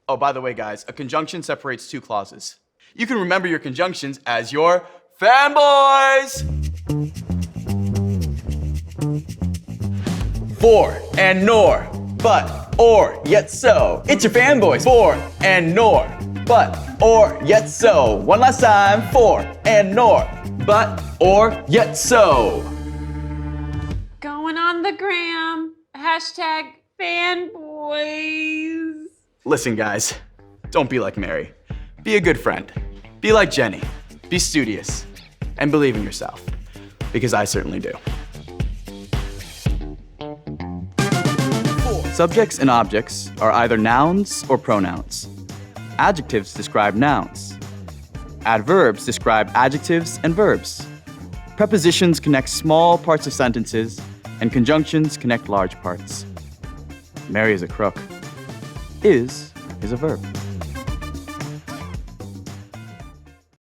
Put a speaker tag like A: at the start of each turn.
A: Oh, by the way, guys, a conjunction separates two clauses. You can remember your conjunctions as your fanboys! For and nor, but, or, yet so. It's your fanboys. For and nor, but, or, yet so. One last time. For and nor, but, or, yet so.
B: Going on the gram. Hashtag fanboys.
A: Listen, guys, don't be like Mary. Be a good friend. Be like Jenny. Be studious. And believe in yourself. Because I certainly do. Subjects and objects are either nouns or pronouns. Adjectives describe nouns. Adverbs describe adjectives and verbs. Prepositions connect small parts of sentences, and conjunctions connect large parts. Mary is a crook. Is a verb.